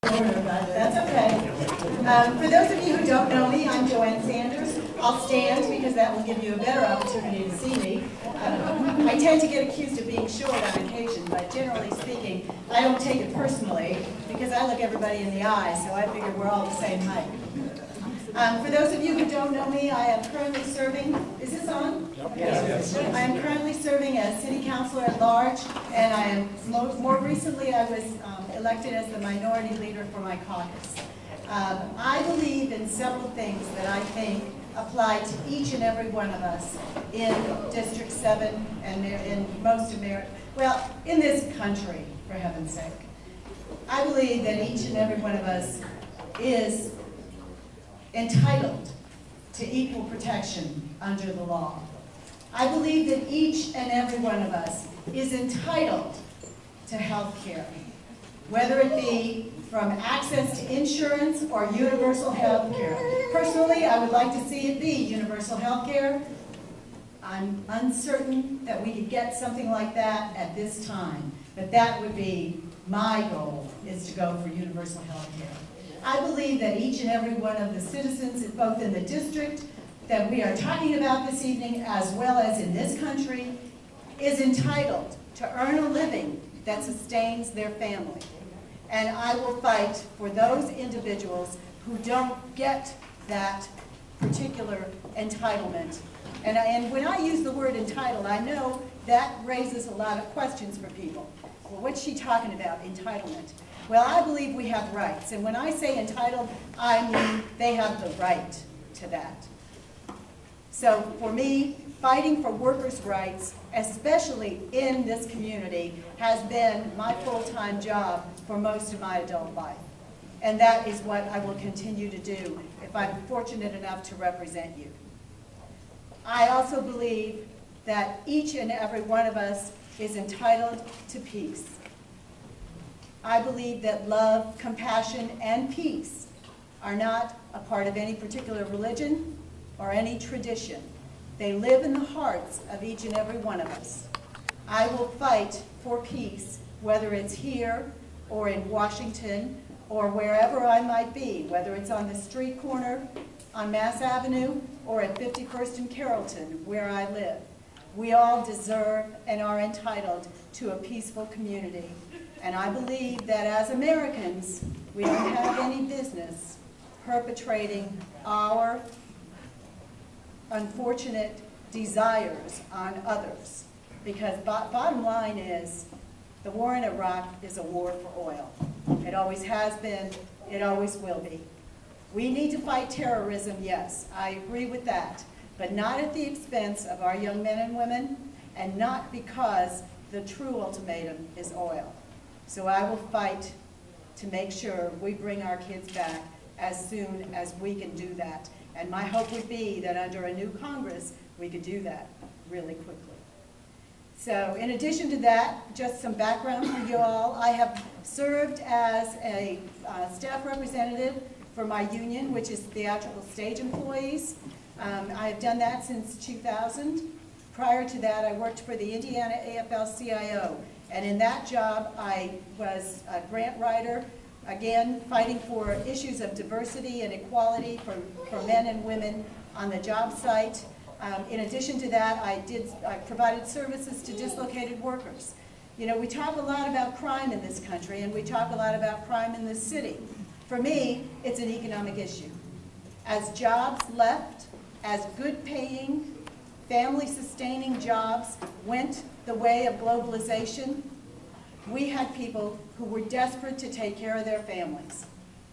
That's okay. For those of you who don't know me, I'm Joanne Sanders. I'll stand because that will give you a better opportunity to see me. I tend to get accused of being short on occasion, but generally speaking, I don't take it personally because I look everybody in the eye, so I figure we're all the same height. For those of you who don't know me, I am currently serving, is this on? Yes. I am currently serving as city councilor at large, and I am, more recently I was elected as the minority leader for my caucus. I believe in several things that I think apply to each and every one of us in District 7 and in most America, well, in this country, for heaven's sake. I believe that each and every one of us is entitled to equal protection under the law. I believe that each and every one of us is entitled to health care, whether it be from access to insurance or universal health care. Personally, I would like to see it be universal health care. I'm uncertain that we could get something like that at this time, but that would be my goal, is to go for universal health care. I believe that each and every one of the citizens, both in the district that we are talking about this evening, as well as in this country, is entitled to earn a living that sustains their family. And I will fight for those individuals who don't get that particular entitlement. And when I use the word entitled, I know that raises a lot of questions for people. Well, what's she talking about, entitlement? Well, I believe we have rights, and when I say entitled, I mean they have the right to that. So for me, fighting for workers' rights, especially in this community, has been my full-time job for most of my adult life. And that is what I will continue to do if I'm fortunate enough to represent you. I also believe that each and every one of us is entitled to peace. I believe that love, compassion, and peace are not a part of any particular religion or any tradition. They live in the hearts of each and every one of us. I will fight for peace, whether it's here or in Washington or wherever I might be, whether it's on the street corner on Mass Avenue or at 51st and Carrollton, where I live. We all deserve and are entitled to a peaceful community. And I believe that as Americans, we don't have any business perpetrating our unfortunate desires on others. Because bottom line is, the war in Iraq is a war for oil. It always has been, it always will be. We need to fight terrorism, yes, I agree with that, but not at the expense of our young men and women, and not because the true ultimatum is oil. So I will fight to make sure we bring our kids back as soon as we can do that. And my hope would be that under a new Congress, we could do that really quickly. So in addition to that, just some background for you all. I have served as a staff representative for my union, which is theatrical stage employees. I have done that since 2000. Prior to that, I worked for the Indiana AFL-CIO. And in that job, I was a grant writer, again, fighting for issues of diversity and equality for men and women on the job site. In addition to that, I provided services to dislocated workers. You know, we talk a lot about crime in this country, and we talk a lot about crime in this city. For me, it's an economic issue. As jobs left, as good-paying, family-sustaining jobs went the way of globalization, we had people who were desperate to take care of their families.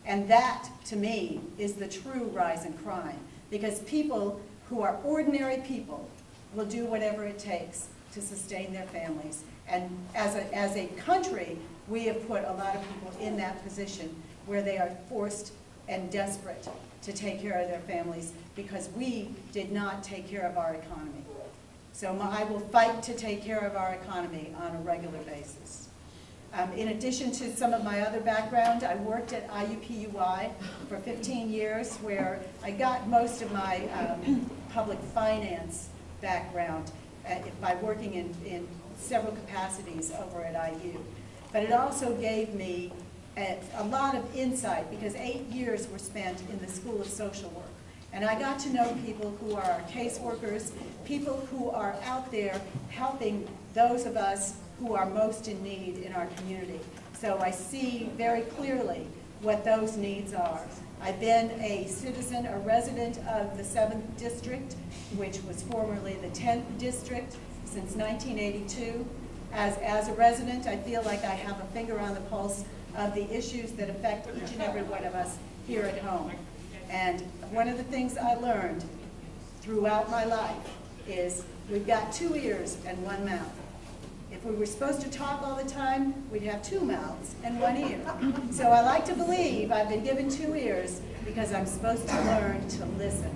And that, to me, is the true rise in crime. Because people who are ordinary people will do whatever it takes to sustain their families. And as a country, we have put a lot of people in that position where they are forced and desperate to take care of their families because we did not take care of our economy. So I will fight to take care of our economy on a regular basis. In addition to some of my other background, I worked at IUPUI for 15 years, where I got most of my public finance background by working in several capacities over at IU. But it also gave me a lot of insight, because 8 years were spent in the School of Social Work. And I got to know people who are our caseworkers, people who are out there helping those of us who are most in need in our community. So I see very clearly what those needs are. I've been a citizen, a resident of the 7th District, which was formerly the 10th District, since 1982. As a resident, I feel like I have a finger on the pulse of the issues that affect each and every one of us here at home. And one of the things I learned throughout my life is we've got 2 ears and 1 mouth. If we were supposed to talk all the time, we'd have 2 mouths and 1 ear. So I like to believe I've been given 2 ears because I'm supposed to learn to listen.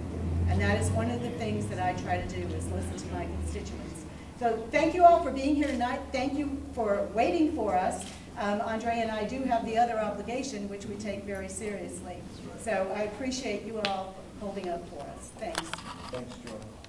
And that is one of the things that I try to do, is listen to my constituents. So thank you all for being here tonight. Thank you for waiting for us. Andre and I do have the other obligation, which we take very seriously. So I appreciate you all holding up for us. Thanks. Thanks, Joy.